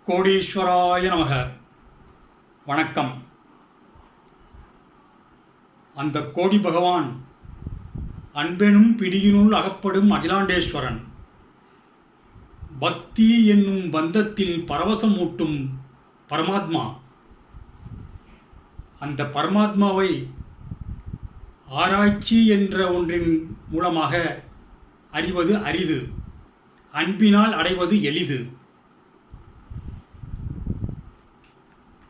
கோடீஸ்வராய நமக. வணக்கம். அந்த கோடி பகவான் அன்பெனும் பிடியினுள் அகப்படும் அகிலாண்டேஸ்வரன், பக்தி என்னும் பந்தத்தில் பரவசமூட்டும் பரமாத்மா. அந்த பரமாத்மாவை ஆராய்ச்சி என்ற ஒன்றின் மூலமாக அறிவது அரிது, அன்பினால் அடைவது எளிது.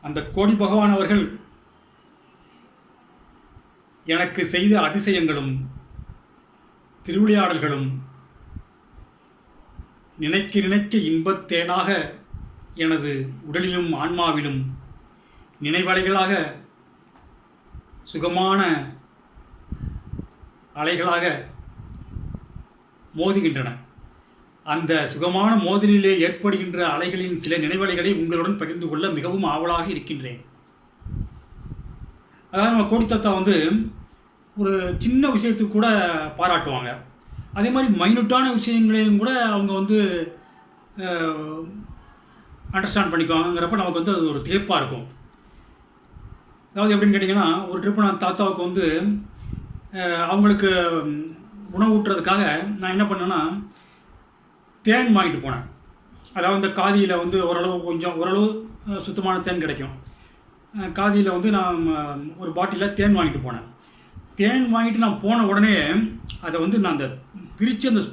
அந்த கோடி பகவான் அவர்கள் எனக்கு செய்த அதிசயங்களும் திருவிளையாடல்களும் நினைக்க நினைக்க இன்பத்தேனாக எனது உடலிலும் ஆன்மாவிலும் நினைவலைகளாக சுகமான அலைகளாக மோதுகின்றன. அந்த சுகமான மோதலிலே ஏற்படுகின்ற அலைகளின் சில நினைவலைகளை உங்களுடன் பகிர்ந்து கொள்ள மிகவும் ஆவலாக இருக்கின்றேன். அதாவது நம்ம கோடி தாத்தா ஒரு சின்ன விஷயத்துக்கு கூட பாராட்டுவாங்க. அதே மாதிரி மைனூட்டான விஷயங்களையும் கூட அவங்க அண்டர்ஸ்டாண்ட் பண்ணிக்குவாங்கிறப்ப நமக்கு அது ஒரு திகைப்பாக இருக்கும். அதாவது எப்படின்னு கேட்டிங்கன்னா, ஒரு ட்ரிப்பு நான் தாத்தாவுக்கு அவங்களுக்கு உணவு ஊட்டுறதுக்காக நான் என்ன பண்ணேன்னா, தேன் வாங்கிட்டு போனேன். அதாவது இந்த காதியில் ஓரளவு சுத்தமான தேன் கிடைக்கும். காதியில் நான் ஒரு பாட்டிலில் தேன் வாங்கிட்டு போனேன். தேன் வாங்கிட்டு நான் போன உடனே அதை நான் அந்த பிரித்து அந்த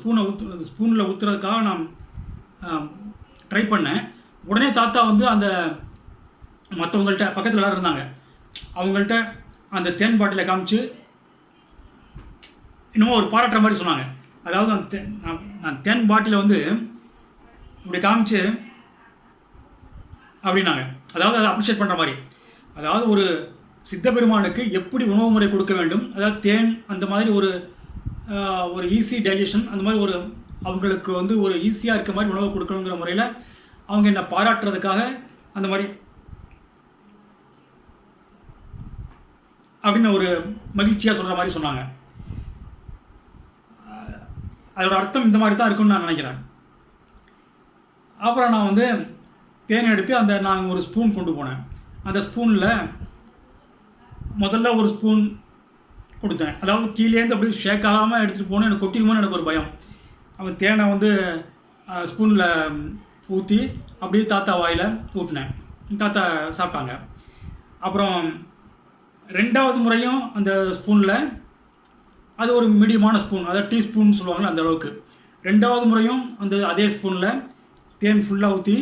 ஸ்பூனில் ஊற்றுறதுக்காக நான் ட்ரை பண்ணேன். உடனே தாத்தா அந்த மற்றவங்கள்ட்ட பக்கத்தில் எல்லாரும் இருந்தாங்க, அவங்கள்ட்ட அந்த தேன் பாட்டிலை காமிச்சு இன்னமும் ஒரு பாராட்டுற மாதிரி சொன்னாங்க. அதாவது நான் தேன் பாட்டிலை இப்படி காமிச்சு அப்படின்னாங்க. அதாவது அதை அப்ரிஷியேட் பண்ணுற மாதிரி. அதாவது ஒரு சித்த பெருமானுக்கு எப்படி உணவு முறை கொடுக்க வேண்டும், அதாவது தேன் அந்த மாதிரி ஒரு ஈஸி டைஜஷன், அந்த மாதிரி அவங்களுக்கு ஒரு ஈஸியாக இருக்க மாதிரி உணவு கொடுக்கணுங்கிற முறையில் அவங்க என்னை பாராட்டுறதுக்காக அந்த மாதிரி அப்படின்னு ஒரு மகிழ்ச்சியாக சொல்கிற மாதிரி சொன்னாங்க. அதோட அர்த்தம் இந்த மாதிரி தான் இருக்குன்னு நான் நினைக்கிறேன். அப்புறம் நான் தேன் எடுத்து நான் ஒரு ஸ்பூன் கொண்டு போனேன். அந்த ஸ்பூனில் முதல்ல ஒரு ஸ்பூன் கொடுத்தேன். அதாவது கீழேருந்து அப்படியே ஷேக் ஆகாமல் எடுத்துகிட்டு போகணும், எனக்கு கொட்டிடுமோன்னு எனக்கு ஒரு பயம். அவன் தேனை ஸ்பூனில் ஊற்றி அப்படியே தாத்தா வாயில் ஊட்டினேன். தாத்தா சாப்பிட்டாங்க. அப்புறம் ரெண்டாவது முறையும் அந்த ஸ்பூனில், அது ஒரு மீடியமான ஸ்பூன், அதாவது டீஸ்பூன் சொல்லுவாங்களே அந்த அளவுக்கு, ரெண்டாவது முறையும் அதே ஸ்பூனில் தேன் ஃபுல்லாக ஊற்றி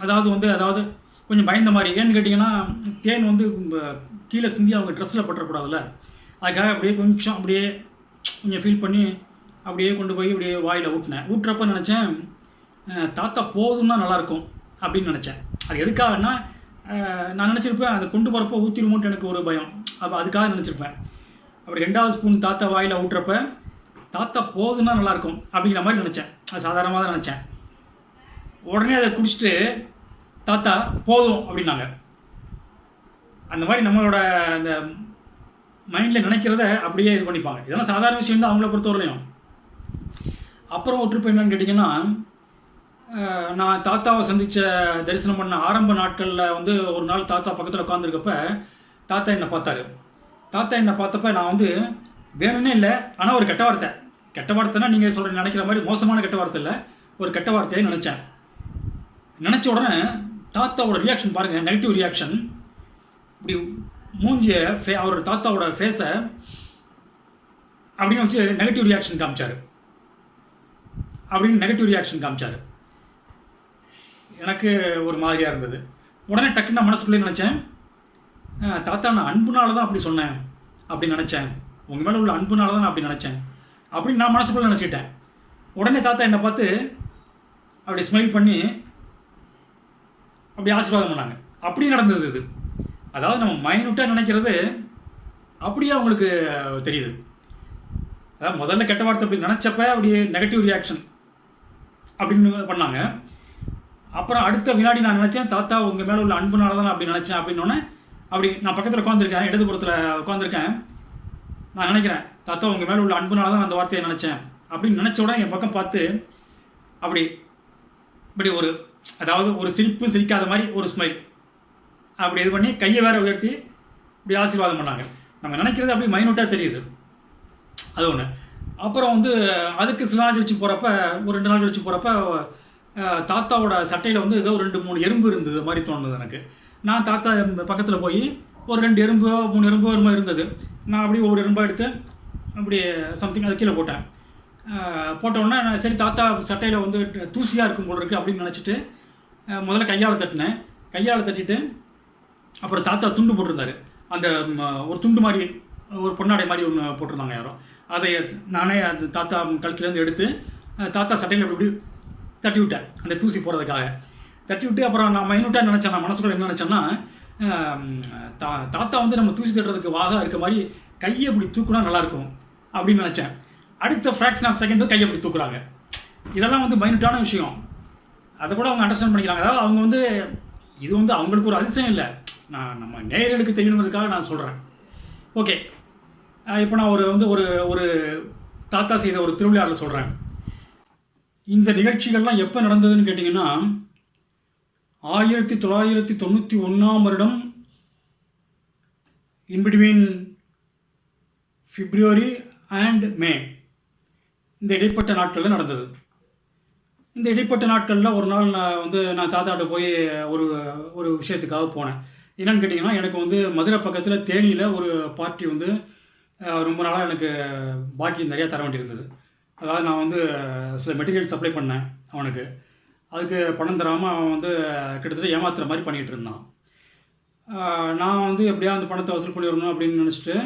அதாவது கொஞ்சம் பயந்த மாதிரி. ஏன்னு கேட்டிங்கன்னா, தேன் கீழே சிந்தி அவங்க ட்ரெஸ்ஸில் பற்றக்கூடாதுல்ல, அதுக்காக அப்படியே கொஞ்சம் ஃபீல் பண்ணி அப்படியே கொண்டு போய் அப்படியே வாயில் ஊட்டினேன். ஊட்டுறப்ப நினச்சேன், தாத்தா போதும்னா நல்லாயிருக்கும் அப்படின்னு நினச்சேன். அது எதுக்காகனா, நான் நினச்சிருப்பேன் அதை கொண்டு போகிறப்ப ஊற்றிடுமோன்ட்டு எனக்கு ஒரு பயம். அப்போ அதுக்காக நினச்சிருப்பேன். அப்படி ரெண்டாவது ஸ்பூன் தாத்தா வாயில் ஊட்டுறப்ப தாத்தா போதுன்னா நல்லாயிருக்கும் அப்படிங்கிற மாதிரி நினச்சேன். அது சாதாரணமாக தான் நினச்சேன். உடனே அதை குடிச்சிட்டு தாத்தா போதும் அப்படின்னாங்க. அந்த மாதிரி நம்மளோட அந்த மைண்டில் நினைக்கிறத அப்படியே இது பண்ணிப்பாங்க. இதெல்லாம் சாதாரண விஷயம் தான் அவங்கள பொறுத்தவரையிலையும். அப்புறம் ஒரு ட்ரிப் என்னன்னு கேட்டிங்கன்னா, நான் தாத்தாவை சந்தித்த தரிசனம் பண்ண ஆரம்ப நாட்களில் ஒரு நாள் தாத்தா பக்கத்தில் உட்காந்துருக்கப்ப தாத்தா என்னை பார்த்தாரு. தாத்தா என்னை பார்த்தப்ப நான் வேணும்னே இல்லை, ஆனால் ஒரு கெட்ட வார்த்தைனா நீங்கள் நினைக்கிற மாதிரி மோசமான கெட்ட வார்த்தை இல்லை, ஒரு கெட்ட வார்த்தையை நினச்சேன். நினச்ச உடனே தாத்தாவோட ரியாக்ஷன் பாருங்கள், நெகட்டிவ் ரியாக்ஷன். இப்படி மூஞ்சிய அவரோட தாத்தாவோட ஃபேஸை அப்படின்னு வச்சு நெகட்டிவ் ரியாக்ஷன் காமிச்சார். எனக்கு ஒரு மாதிரியாக இருந்தது. உடனே டக்குன்னு நான் மனசுக்குள்ளே நினச்சேன், தாத்தா நான் அன்புனால தான் அப்படி சொன்னேன் அப்படின்னு நினச்சேன், உங்கள் மேலே உள்ள அன்புனால தான் நான் அப்படி நினச்சேன் அப்படின்னு நான் மனசுக்குள்ளே நினச்சிக்கிட்டேன். உடனே தாத்தா என்னை பார்த்து அப்படி ஸ்மைல் பண்ணி அப்படி ஆசீர்வாதம் பண்ணாங்க. அப்படி நடந்தது இது. அதாவது நம்ம மைனூட்டாக நினைக்கிறது அப்படியே அவங்களுக்கு தெரியுது. அதாவது முதல்ல கெட்ட வார்த்தை அப்படி நினச்சப்ப அப்படியே நெகட்டிவ் ரியாக்ஷன் அப்படின்னு பண்ணாங்க. அப்புறம் அடுத்த வினாடி நான் நினச்சேன், தாத்தா உங்கள் மேலே உள்ள அன்புனால தான் அப்படி நினச்சேன் அப்படின்னோடனே அப்படி நான் பக்கத்தில் உட்காந்துருக்கேன், இடதுபுறத்தில் உட்காந்துருக்கேன். நான் நினைக்கிறேன், தாத்தா உங்கள் மேலே உள்ள அன்புனால தான் அந்த வார்த்தையை நினச்சேன் அப்படின்னு நினச்ச உடனே என் பக்கம் பார்த்து அப்படி இப்படி ஒரு அதாவது ஒரு சிரிப்பும் சிரிக்காத மாதிரி ஒரு ஸ்மைல். அப்படி இது பண்ணி கையை வேற உயர்த்தி இப்படி ஆசீர்வாதம் பண்ணாங்க. நம்ம நினைக்கிறது அப்படி மைனூட்டாக தெரியுது. அது ஒன்று. அப்புறம் வந்து அதுக்கு சில நாள் கழிச்சு போகிறப்ப, ஒரு 2 நாள் கழிச்சு போகிறப்ப, தாத்தாவோட சட்டையில் வந்து ஏதோ 2, 3 எறும்பு இருந்தது மாதிரி தோணுது எனக்கு. நான் தாத்தா பக்கத்தில் போய் ஒரு 2 எறும்போ 3 எறும்போ ஒரு மாதிரி இருந்தது. நான் அப்படியே ஒவ்வொரு எறும்பாக எடுத்து அப்படி சம்திங் அது கீழே போட்டேன். போட்டோடனே நான் சரி தாத்தா சட்டையில் வந்து தூசியாக இருக்கும் போல இருக்குது அப்படின்னு நினச்சிட்டு முதல்ல கையால் தட்டினேன். கையால் தட்டிட்டு அப்புறம் தாத்தா துண்டு போட்டிருந்தாரு. அந்த ஒரு துண்டு மாதிரி ஒரு பொன்னாடை மாதிரி ஒன்று போட்டிருந்தாங்க யாரோ. அதை நானே அந்த தாத்தா கழுத்துலேருந்து எடுத்து தாத்தா சட்டையில் இப்படி தட்டி விட்டேன் அந்த தூசி போகிறதுக்காக. தட்டி விட்டு அப்புறம் நான் மைனூட்டாக நினச்சேன். நான் மனசுக்குள்ள என்ன நினச்சேன்னா, தாத்தா வந்து நம்ம தூசி தட்டுறதுக்கு வாக இருக்க மாதிரி கையை இப்படி தூக்குனா நல்லாயிருக்கும் அப்படின்னு நினச்சேன். அடுத்த ஃப்ராக்ஷன் ஆஃப் செகண்டு கையை இப்படி தூக்குறாங்க. இதெல்லாம் வந்து மைனூட்டான விஷயம். அதை கூட அவங்க அண்டர்ஸ்டாண்ட் பண்ணிக்கிறாங்க. அதாவது அவங்க வந்து இது வந்து அவங்களுக்கு ஒரு அதிசயம் இல்லை, நம்ம நேயர்களுக்கு தெரியணுங்கிறதுக்காக நான் சொல்கிறேன். ஓகே, இப்போ நான் ஒரு தாத்தா செய்த ஒரு திருவிழாவில் சொல்கிறேன். இந்த நிகழ்ச்சிகள்லாம் எப்போ நடந்ததுன்னு கேட்டிங்கன்னா 1991ஆம் வருடம் இன்பிட்வீன் பிப்ரவரி அண்ட் மே, இந்த இடைப்பட்ட நாட்களில் நடந்தது. இந்த இடைப்பட்ட நாட்களில் ஒரு நாள் நான் தாத்தாட்ட போய் ஒரு விஷயத்துக்காக போனேன். என்னென்னு கேட்டிங்கன்னா, எனக்கு வந்து மதுரை பக்கத்தில் தேனியில் ஒரு பார்ட்டி வந்து ரொம்ப நாளாக எனக்கு பாக்கி நிறையா தர வேண்டியிருந்தது. அதாவது நான் வந்து சில மெட்டீரியல் சப்ளை பண்ணேன் அவனுக்கு. அதுக்கு பணம் தராமல் அவன் வந்து கிட்டத்தட்ட ஏமாத்துற மாதிரி பண்ணிகிட்டு இருந்தான். நான் வந்து எப்படியா அந்த பணத்தை வசூல் பண்ணிடணும் அப்படின்னு நினச்சிட்டு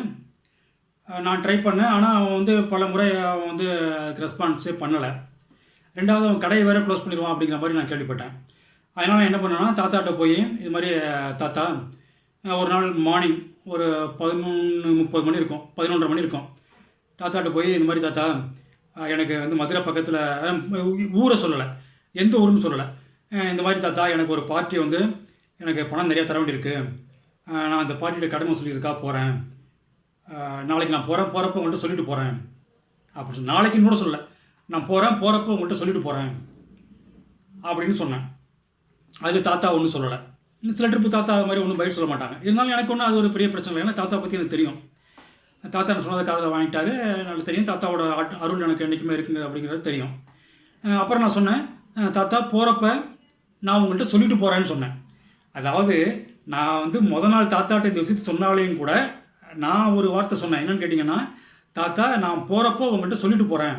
நான் ட்ரை பண்ணேன். ஆனால் அவன் வந்து பல முறை அவன் வந்து அதுக்கு ரெஸ்பான்ஸே பண்ணலை. ரெண்டாவது அவன் கடையை வேறு க்ளோஸ் பண்ணிடுவான் அப்படிங்கிற மாதிரி நான் கேள்விப்பட்டேன். அதனால் நான் என்ன பண்ணேன்னா, தாத்தாட்ட போய் இது மாதிரி தாத்தா ஒரு நாள் மார்னிங் ஒரு 11:30 மணி இருக்கும், 11:30 மணி இருக்கும். தாத்தாட்ட போய் இது மாதிரி தாத்தா எனக்கு வந்து மதுரை பக்கத்தில் ஊரை சொல்லலை, எந்த ஊருன்னு சொல்லலை. இந்த மாதிரி தாத்தா எனக்கு ஒரு பார்ட்டி வந்து எனக்கு பணம் நிறையா தர வேண்டியிருக்கு. நான் அந்த பார்ட்டியோட கடமை சொல்லியிருக்கா போகிறேன். நாளைக்கு நான் போகிறப்ப உங்கள்கிட்ட சொல்லிட்டு போகிறேன் அப்படின்னு. நாளைக்குன்னு கூட சொல்லலை, நான் போகிறப்ப உங்கள்கிட்ட சொல்லிட்டு போகிறேன் அப்படின்னு சொன்னேன். அதுக்கு தாத்தா ஒன்றும் சொல்லலை. சில ட்ரிப்பு தாத்தா அது மாதிரி ஒன்றும் பயிர் சொல்ல மாட்டாங்க. இருந்தாலும் எனக்கு ஒன்றும் அது ஒரு பெரிய பிரச்சனை இல்லை. ஏன்னா தாத்தா பற்றி எனக்கு தெரியும். தாத்தா என்ன சொன்னதை காதில் வாங்கிட்டாரு, எனக்கு தெரியும். தாத்தாவோட அருள் எனக்கு என்றைக்குமே இருக்குங்க அப்படிங்கிறது தெரியும். அப்புறம் நான் சொன்னேன், தாத்தா போகிறப்ப நான் உங்கள்கிட்ட சொல்லிட்டு போகிறேன்னு சொன்னேன். அதாவது நான் வந்து நாள் தாத்தாட்ட இந்த விஷயத்தை சொன்னாலேயும் கூட நான் ஒரு வார்த்தை சொன்னேன். என்னென்னு கேட்டிங்கன்னா, தாத்தா நான் போகிறப்போ உங்கள்கிட்ட சொல்லிட்டு போகிறேன்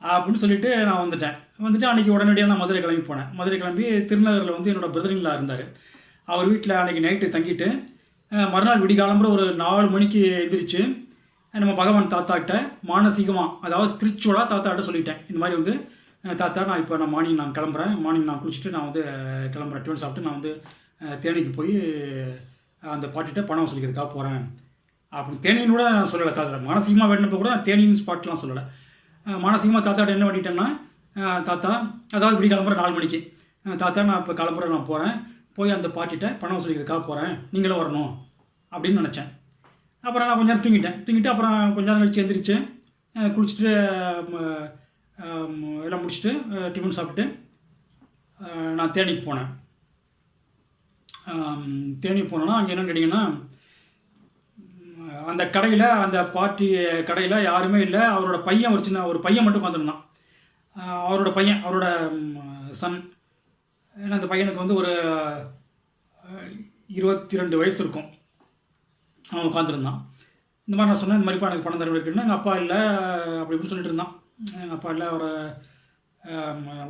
அப்படின்னு சொல்லிவிட்டு நான் வந்துட்டு அன்றைக்கி உடனடியாக நான் மதுரை கிளம்பி போனேன். மதுரை கிளம்பி திருநகரில் வந்து என்னோடய பிரதரின்லா இருந்தார். அவர் வீட்டில் அன்றைக்கி நைட்டு தங்கிட்டு மறுநாள் விடிகாலம்புற ஒரு 4 மணிக்கு எந்திரிச்சு நம்ம பகவான் தாத்தாக்கிட்ட மானசீகமாக, அதாவது ஸ்பிரிச்சுவலாக தாத்தாக்கிட்ட சொல்லிட்டேன். இந்த மாதிரி வந்து தாத்தா நான் மார்னிங் நான் கிளம்புறேன், மார்னிங் நான் குளிச்சுட்டு நான் வந்து கிளம்புறேன், டிஃபன் சாப்பிட்டு நான் வந்து தேனிக்கு போய் அந்த பாட்டிகிட்ட பணம் வசூலிக்கிறதுக்காக போகிறேன் அப்படின்னு. தேனின்னு கூட நான் சொல்லலை தாத்தா. மானசீகமாக வேணுனப்போ கூட நான் தேனின்னு ஸ்பாட்லாம் சொல்லலை. மானசீகமாக தாத்தாட்ட என்ன பண்ணிட்டேன்னா, தாத்தா அதாவது விடி கிளம்புற 4 மணிக்கு, தாத்தா நான் இப்போ கிளம்புறேன், நான் போகிறேன், போய் அந்த பாட்டிகிட்ட பணம் வசூலிக்கிறதுக்காக போகிறேன், நீங்களும் வரணும் அப்படின்னு நினச்சேன். அப்புறம் நான் கொஞ்ச நேரம் தூங்கிட்டு அப்புறம் கொஞ்ச நேரம் கழிச்சு எழுந்திரிச்சு குளிச்சுட்டு எல்லாம் முடிச்சுட்டு டிஃபன் சாப்பிட்டு நான் தேனிக்கு போனேன். தேனிக்கு போனோன்னா அங்கே என்னென்னு கேட்டிங்கன்னா, அந்த கடையில், அந்த பார்ட்டி கடையில் யாருமே இல்லை. அவரோட பையன் ஒரு பையன் மட்டும் உட்காந்துருந்தான். அவரோட சன். ஏன்னா அந்த பையனுக்கு வந்து ஒரு 22 வயசு இருக்கும். அவன் உட்காந்துருந்தான். இந்த மாதிரி நான் சொன்னேன், இந்த மாதிரிப்பா எனக்கு பணம் தர இருக்குன்னா, எங்கள் அப்பா இல்லை அப்படி இப்படின்னு சொல்லிட்டு இருந்தான். எங்கள் அப்பா இல்லை, அவரை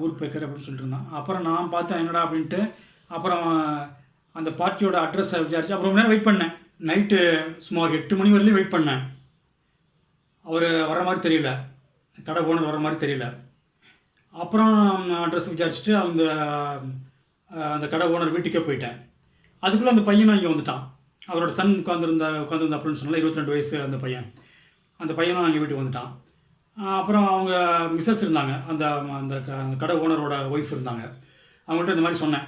ஊருக்கு போய்க்கார் அப்படின்னு சொல்லிட்டு இருந்தான். அப்புறம் நான் பார்த்தேன் என்னடா அப்படின்ட்டு. அப்புறம் அந்த பார்ட்டியோட அட்ரஸை விசாரிச்சு அப்புறம் ரொம்ப நேரம் வெயிட் பண்ணேன். நைட்டு சுமார் 8 மணி வரையிலையும் வெயிட் பண்ணேன். அவர் வர மாதிரி தெரியல, கடை ஓனர் வர மாதிரி தெரியல. அப்புறம் அட்ரஸ் விசாரிச்சுட்டு அந்த கடை ஓனர் வீட்டுக்கே போயிட்டேன். அதுக்குள்ளே அந்த பையனும் இங்கே வந்துட்டான். அவரோட சன் உட்காந்துருந்தா அப்படின்னு சொன்னால 22 வயசு அந்த பையனும் அங்கே வீட்டுக்கு வந்துட்டான். அப்புறம் அவங்க மிஸ்ஸஸ் இருந்தாங்க, அந்த கடை ஓனரோட ஒய்ஃப் இருந்தாங்க. அவங்கள்ட்ட இந்த மாதிரி சொன்னேன்,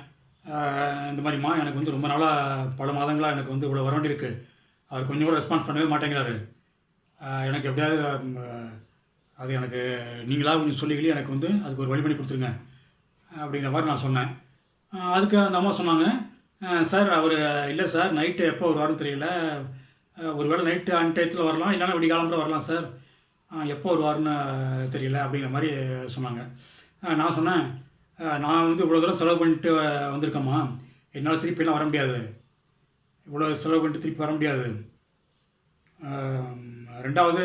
இந்த மாதிரிம்மா எனக்கு வந்து ரொம்ப நாளாக பல மாதங்களாக எனக்கு வந்து இவ்வளோ வர வேண்டியிருக்கு. அவர் கொஞ்சம் கூட ரெஸ்பான்ஸ் பண்ணவே மாட்டேங்கிறாரு. எனக்கு எப்படியாவது அது எனக்கு நீங்களாக கொஞ்சம் சொல்லிக்கலையே, எனக்கு வந்து அதுக்கு ஒரு வழி பண்ணி கொடுத்துருங்க அப்படிங்கிற மாதிரி நான் சொன்னேன். அதுக்கு அந்த அம்மா சொன்னாங்க, சார் அவர் இல்லை சார், நைட்டு எப்போ வருவாருன்னு தெரியல. ஒரு வேளை நைட்டு டயத்தில் வரலாம், இல்லைன்னா விடிகாலம்புற வரலாம் சார். எப்போ வருவாருன்னு தெரியல அப்படிங்கிற மாதிரி சொன்னாங்க. நான் சொன்னேன், நான் வந்து இவ்வளோ தூரம் செலவு பண்ணிட்டு வந்திருக்கேம்மா, என்னால் திருப்பிலாம் வர முடியாது. இவ்வளோ செலவு பண்ணிட்டு திருப்பி வர முடியாது. ரெண்டாவது,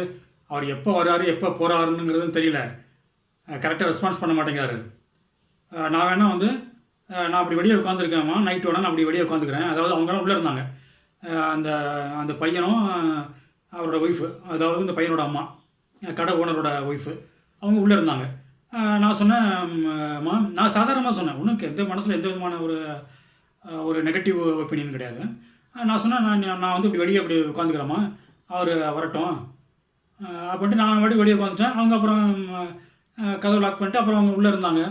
அவர் எப்போ வர்றாரு எப்போ போகிறாருங்கிறதும் தெரியல. கரெக்டாக ரெஸ்பான்ஸ் பண்ண மாட்டேங்கிறாரு. நான் வேணால் வந்து நான் அப்படி வெளியே உட்காந்துருக்கேம்மா, நைட்டு வேணால் நான் அப்படி வெளியே உட்காந்துக்கிறேன். அதாவது அவங்களாம் உள்ளே இருந்தாங்க. அந்த அந்த பையனும் அவரோட ஒய்ஃபு, அதாவது இந்த பையனோட அம்மா, கடை ஓனரோட ஒய்ஃபு, அவங்க உள்ளே இருந்தாங்க. நான் சொன்னேன், அம்மா, நான் சாதாரணமாக சொன்னேன், உனக்கு எந்த மனசில் எந்த விதமான ஒரு நெகட்டிவ் ஒப்பீனியன் கிடையாது. நான் சொன்னேன், நான் வந்து இப்படி வெளியே அப்படி உட்காந்துக்கிறேம்மா, அவர் வரட்டும் அப்படின்ட்டு நான் வெளியே உட்காந்துட்டேன். அவங்க அப்புறம் கதவை லாக் பண்ணிட்டு அப்புறம் அவங்க உள்ளே இருந்தாங்க.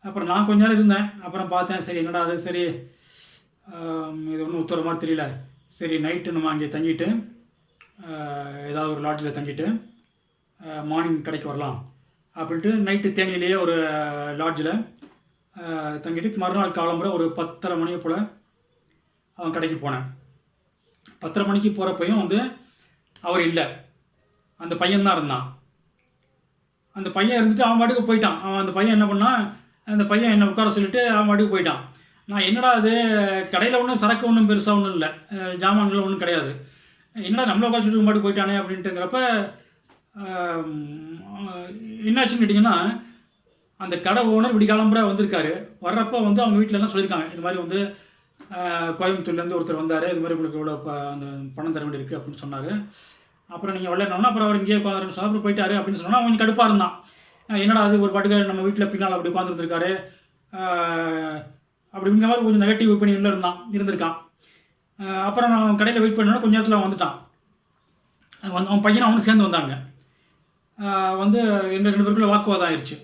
அப்புறம் நான் கொஞ்ச நேரம் இருந்தேன். அப்புறம் பார்த்தேன், சரி என்னடா அது, சரி இது ஒன்றும் உத்தர மாதிரி தெரியல. சரி நைட்டு நம்ம அங்கே தங்கிட்டு ஏதாவது ஒரு லாட்ஜில் தங்கிட்டு மார்னிங் கடைக்கு வரலாம் அப்படின்ட்டு நைட்டு தேனியிலேயே ஒரு லாட்ஜில் தங்கிட்டு மறுநாள் காலம்புற ஒரு 10:30 மணியை போல் அவன் கடைக்கு போனேன். 10:30 மணிக்கு போகிறப்பையும் வந்து அவர் இல்லை, அந்த பையன்தான் இருந்தான். அந்த பையன் இருந்துட்டு அவன் பாட்டுக்கு போயிட்டான். அவன் அந்த பையன் என்ன பண்ணான், அந்த பையன் என்னை உட்கார சொல்லிவிட்டு அவன் பாட்டுக்கு போயிட்டான். நான் என்னடா அது, கடையில் ஒன்றும் சரக்கு ஒன்றும் பெருசாக ஒன்றும் இல்லை, ஜாமான்கள் ஒன்றும் கிடையாது, என்னடா நம்மளை உட்கார சொல்லிட்டு பாட்டுக்கு போயிட்டானே அப்படின்ட்டுங்கிறப்ப என்னாச்சுன்னு கேட்டிங்கன்னா, அந்த கடை ஓனர் விடிகாலம்புற வந்திருக்காரு. வர்றப்போ வந்து அவங்க வீட்டிலலாம் சொல்லியிருக்காங்க, இது மாதிரி வந்து கோயம்புத்தூர்லேருந்து ஒருத்தர் வந்தார், இது மாதிரி உங்களுக்கு இவ்வளோ அந்த பணம் தர வேண்டி இருக்குது அப்படின்னு சொன்னார். அப்புறம் நீங்கள் விளையாடணும்னா அப்புறம் அவர் இங்கேயே உட்காந்து சொன்னால் அப்புறம் போயிட்டாரு அப்படின்னு சொன்னால் அவன் கடுப்பாக இருந்தான். என்னடா அது, ஒரு பாட்டுக்கு நம்ம வீட்டில் பின்னால் அப்படி உட்காந்துருந்துருக்காரு அப்படிங்கிற மாதிரி கொஞ்சம் நெகட்டிவ் ஒப்பீனியனில் இருந்திருக்கான். அப்புறம் நான் கடையில் வெயிட் பண்ணோன்னா கொஞ்ச நேரத்தில் வந்துட்டான். அவன் பையனும் அவனும் சேர்ந்து வந்தாங்க. வந்து எங்கள் 2 பேருக்குள்ள வாக்குவாதம் ஆயிடுச்சு.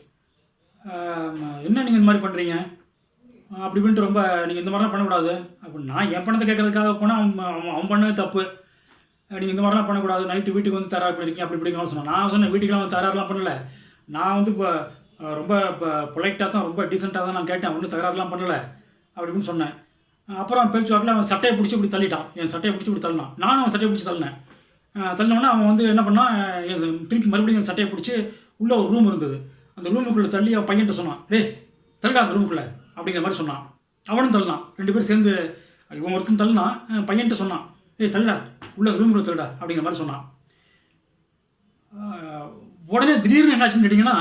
என்ன நீங்கள் இந்த மாதிரி பண்ணுறீங்க அப்படி இப்படின்ட்டு, ரொம்ப நீங்கள் இந்த மாதிரிலாம் பண்ணக்கூடாது அப்படின்னு. நான் என் பணத்தை கேட்கறதுக்காக போனால் அவன் பண்ணது தப்பு, நீங்கள் இந்த மாதிரிலாம் பண்ணக்கூடாது, நைட்டு வீட்டுக்கு வந்து தரார் பண்ணிருக்கீங்க அப்படி இப்படிங்கலாம் சொன்னான். நான் சொன்னேன், வீட்டுக்கெலாம் வந்து தராரெலாம் பண்ணலை, நான் வந்து இப்போ ரொம்ப பொலைட்டாக தான், ரொம்ப டீசெண்டாக தான் நான் கேட்டேன், ஒன்றும் தகராறுலாம் பண்ணலை அப்படின்னு சொன்னேன். அப்புறம் பேச்சுவாக்கில் அவன் சட்டையை பிடிச்சி இப்படி தள்ளிட்டான், என் சட்டையை பிடிச்சி இப்படி தள்ளினான். நானும் அவன் சட்டையை பிடிச்சி தள்ளினேன். தள்ளினோடனே அவன் வந்து என்ன பண்ணான், திருப்பி மறுபடியும் என் சட்டையை பிடிச்சி உள்ளே ஒரு ரூம் இருந்தது, அந்த ரூமுக்குள்ளே தள்ளி அவன் பையன்ட்ட சொன்னான், தள்ளிடா அந்த ரூமுக்குள்ளே அப்படிங்கிற மாதிரி சொன்னான். அவனும் தள்ளினான். 2 பேரும் சேர்ந்து, இவன் ஒருத்தன் தள்ளினான், பையன்ட்ட சொன்னான், தள்ளிடா உள்ள ரூமுக்குள்ளே தள்ளிடா அப்படிங்கிற மாதிரி சொன்னான். உடனே திடீர்னு என்னாச்சுன்னு கேட்டிங்கன்னா,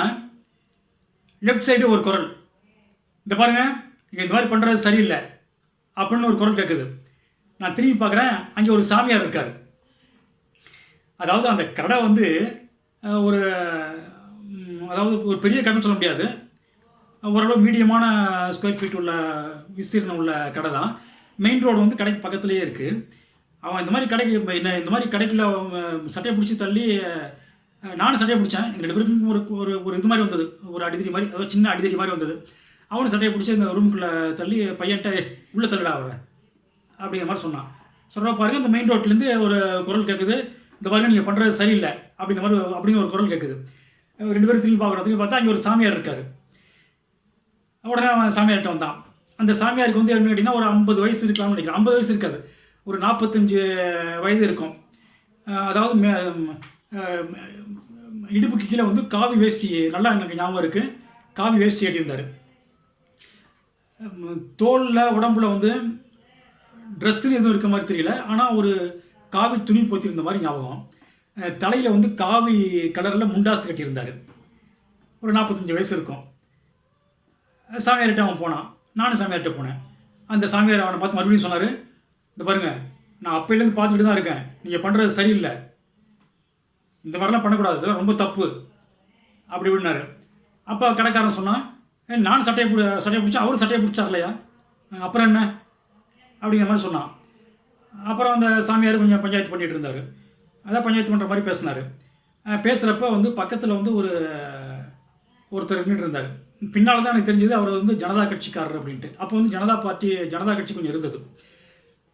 லெஃப்ட் சைடு ஒரு குரல், இந்த பாருங்கள் இங்கே இந்த மாதிரி பண்ணுறது சரியில்லை அப்படின்னு ஒரு குரல் கேட்குது. நான் திரும்பி பார்க்குறேன், அங்கே ஒரு சாமியார் இருக்கார். அதாவது அந்த கடை வந்து ஒரு அதாவது ஒரு பெரிய கடைன்னு சொல்ல முடியாது, ஓரளவு மீடியமான ஸ்கொயர் ஃபீட் உள்ள விஸ்தீர்ணம் உள்ள கடை தான். மெயின் ரோடு வந்து கடைக்கு பக்கத்துலேயே இருக்குது. அவன் இந்த மாதிரி கடைக்கு இந்த மாதிரி கடைக்குள்ள சட்டையை பிடிச்சி தள்ளி, நானும் சட்டையை பிடிச்சேன். எங்கள் 2 பேருக்கும் ஒரு இது மாதிரி வந்தது, ஒரு அடிதடி மாதிரி, அதாவது சின்ன அடிதடி மாதிரி வந்தது. அவனும் சட்டையை பிடிச்சி இந்த ரூமுக்குள்ளே தள்ளி பையன்ட்ட உள்ளே தள்ளிடா அவரை அப்படிங்கிற மாதிரி சொன்னான். சொல்கிற பாருங்க, இந்த மெயின் ரோட்லேருந்து ஒரு குரல் கேட்குது, இந்த பாருங்க நீங்கள் பண்ணுறது சரியில்லை அப்படிங்கிற ஒரு குரல் கேட்குது. 2 பேரும் திரும்பி பார்த்தா அங்கே ஒரு சாமியார் இருக்கார். உடனே அவன் சாமியார்கிட்ட வந்தான். அந்த சாமியாருக்கு வந்து என்ன கேட்டிங்கன்னா ஒரு 50 வயசு இருக்கலாம்னு நினைக்கிறேன். 50 வயசு இருக்காது, ஒரு 45 வயது இருக்கும். அதாவது இடுப்புக்கு கீழே வந்து காவி வேஷ்டி, நல்லா எனக்கு ஞாபகம் இருக்குது, காவி வேஷ்டி கட்டியிருந்தார். தோலில் உடம்புல வந்து ட்ரெஸ்ஸுன்னு எதுவும் இருக்க மாதிரி தெரியல, ஆனால் ஒரு காவி துணி போத்திருந்த மாதிரி ஞாபகம். தலையில் வந்து காவி கலரில் முண்டாசு கட்டியிருந்தார். ஒரு 45 வயசு இருக்கும். சாமியார்கிட்ட அவன் போனான், நானும் சாமியார்கிட்ட போனேன். அந்த சாமியார் அவனை பார்த்து மறுபடியும் சொன்னார், இந்த பாருங்கள் நான் அப்பையிலேருந்து பார்த்துக்கிட்டு தான் இருக்கேன், நீங்கள் பண்ணுறது சரியில்லை, இந்த மாதிரிலாம் பண்ணக்கூடாது, இதெல்லாம் ரொம்ப தப்பு அப்படி இப்படின்னாரு. அப்போ கடைக்காரன் சொன்னான், நான் சட்டையை பிடிச்சா அவரும் சட்டையை பிடிச்சார்லையா, அப்புறம் என்ன அப்படிங்கிற மாதிரி சொன்னான். அப்புறம் அந்த சாமியார் கொஞ்சம் பஞ்சாயத்து பண்ணிகிட்டு இருந்தார். அதான் பஞ்சாயத்து பண்ணுற மாதிரி பேசினார். பேசுகிறப்ப வந்து பக்கத்தில் வந்து ஒருத்தர் நின்றுட்டு இருந்தார். பின்னால் தான் எனக்கு தெரிஞ்சது அவர் வந்து ஜனதா கட்சிக்காரர் அப்படின்ட்டு. அப்போ வந்து ஜனதா கட்சி கொஞ்சம் இருந்தது.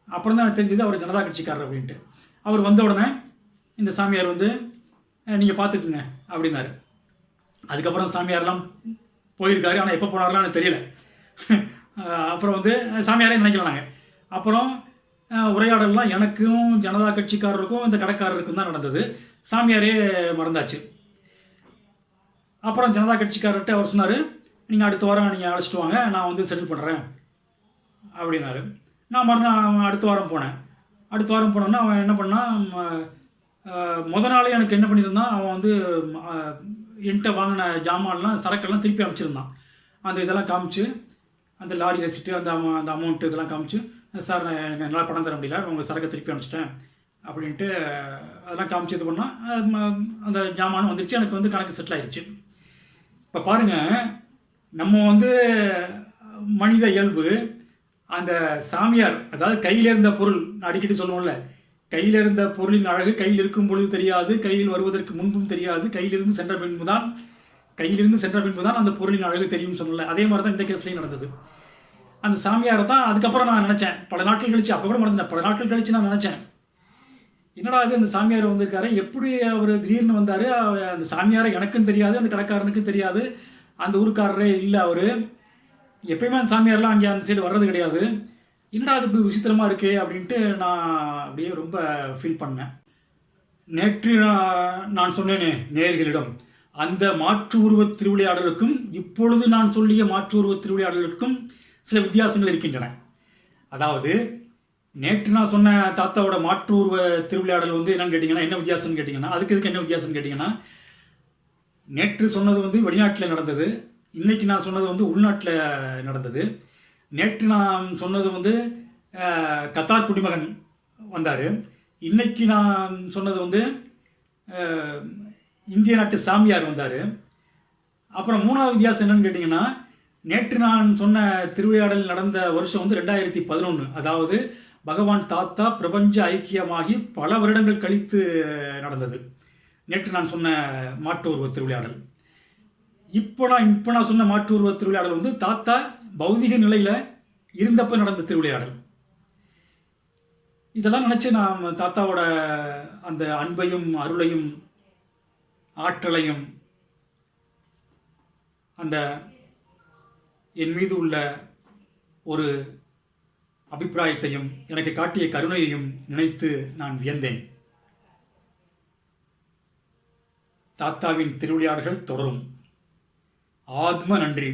அப்புறம் தான் எனக்கு தெரிஞ்சது அவர் ஜனதா கட்சிக்காரர் அப்படின்ட்டு. அவர் வந்த உடனே இந்த சாமியார் வந்து நீங்கள் பார்த்துக்குங்க அப்படின்னாரு. அதுக்கப்புறம் சாமியாரெலாம் போயிருக்காரு. ஆனால் எப்போ போனார்லாம் எனக்கு தெரியல. அப்புறம் வந்து சாமியாரே நினைக்கலாம் நாங்கள். அப்புறம் உரையாடலாம் எனக்கும் ஜனதா கட்சிக்காரருக்கும் இந்த கடைக்காரருக்கும் தான் நடந்தது. சாமியாரே மறந்தாச்சு. அப்புறம் ஜனதா கட்சிக்காரர்கிட்ட அவர் சொன்னார், நீங்கள் அடுத்த வாரம் நீங்கள் அழைச்சிட்டு வாங்க, நான் வந்து செட்டில் பண்ணுறேன் அப்படின்னாரு. நான் மறுநாள் அடுத்த வாரம் போனேன். அடுத்த வாரம் போனோன்னா அவன் என்ன பண்ணான், நாளே எனக்கு என்ன பண்ணியிருந்தான், அவன் வந்து என்கிட்ட வாங்கின ஜாமான்லாம் சரக்கெல்லாம் திருப்பி அனுப்பிச்சிருந்தான். அந்த இதெல்லாம் காமிச்சு, அந்த லாரி ரெசிப்ட்டு, அந்த அமௌண்ட்டு இதெல்லாம் காமிச்சு, சார் நான் எனக்கு என்னால் பணம் தர முடியல, உங்கள் சரக்கை திருப்பி அனுப்பிச்சிட்டேன் அப்படின்ட்டு அதெல்லாம் காமிச்சு இது பண்ணால் அந்த ஜாமானும் வந்துருச்சு. எனக்கு வந்து கணக்கு செட்டில் ஆயிடுச்சு. இப்போ பாருங்கள், நம்ம வந்து மனித இயல்பு அந்த சாமியார், அதாவது கையில் இருந்த பொருள், நான் அடிக்கடி சொல்லுவோம்ல, கையில் இருந்த பொருளின் அழகு கையில் இருக்கும் பொழுது தெரியாது, கையில் வருவதற்கு முன்பும் தெரியாது, கையிலிருந்து சென்ற பின்பு தான் அந்த பொருளின் அழகு தெரியும்னு சொல்லல. அதே மாதிரி தான் இந்த கேஸ்லையும் நடந்தது. அந்த சாமியாரை தான் அதுக்கப்புறம் நான் நினச்சேன், பல நாட்கள் கழிச்சு, அப்போ கூட மறந்துட்டேன், பல நாட்கள் கழிச்சு நான் நினச்சேன், என்னடா இது அந்த சாமியார் வந்திருக்காரு, எப்படி அவர் திடீர்னு வந்தார், அந்த சாமியாரை எனக்கும் தெரியாது, அந்த கடைக்காரனுக்கும் தெரியாது, அந்த ஊருக்காரரே இல்லை அவர், எப்பயுமே அந்த சாமியார்லாம் அங்கே அந்த சைடு வர்றது கிடையாது, என்னடா அது இப்படி விசித்திரமாக இருக்கே அப்படின்ட்டு நான் அப்படியே ரொம்ப ஃபீல் பண்ணேன். நேற்று நான் சொன்னேனே நேயர்களிடம், அந்த மாற்று உருவத் திருவிளையாடலுக்கும் இப்பொழுது நான் சொல்லிய மாற்று உருவத் திருவிளையாடலுக்கும் சில வித்தியாசங்கள் இருக்கின்றன. அதாவது நேற்று நான் சொன்ன தாத்தாவோட மாற்று உருவ திருவிளையாடல் வந்து என்னன்னு கேட்டிங்கன்னா, என்ன வித்தியாசம்னு கேட்டிங்கன்னா, அதுக்கு என்ன வித்தியாசம்னு கேட்டிங்கன்னா, நேற்று சொன்னது வந்து வெளிநாட்டில் நடந்தது, இன்றைக்கி நான் சொன்னது வந்து உள்நாட்டில் நடந்தது. நேற்று நான் சொன்னது வந்து கத்தார் குடிமகன் வந்தார், இன்றைக்கி நான் சொன்னது வந்து இந்திய நாட்டு சாமியார் வந்தார். அப்புறம் மூணாவது வித்தியாசம் என்னன்னு கேட்டிங்கன்னா, நேற்று நான் சொன்ன திருவிளையாடல் நடந்த வருஷம் வந்து 2011, அதாவது பகவான் தாத்தா பிரபஞ்ச ஐக்கியமாகி பல வருடங்கள் கழித்து நடந்தது நேற்று நான் சொன்ன மாற்று உருவ திருவிளையாடல். இப்போ நான் சொன்ன மாற்று உருவ திருவிளையாடல் வந்து தாத்தா பௌதிக நிலையில் இருந்தப்போ நடந்த திருவிளையாடல். இதெல்லாம் நினச்சி நான் தாத்தாவோட அந்த அன்பையும் அருளையும் ஆற்றலையும் அந்த என் மீது உள்ள ஒரு அபிப்பிராயத்தையும் எனக்கு காட்டிய கருணையையும் நினைத்து நான் வியந்தேன். தாத்தாவின் திருவிளையாடல்கள் தொடரும். ஆத்ம நன்றி.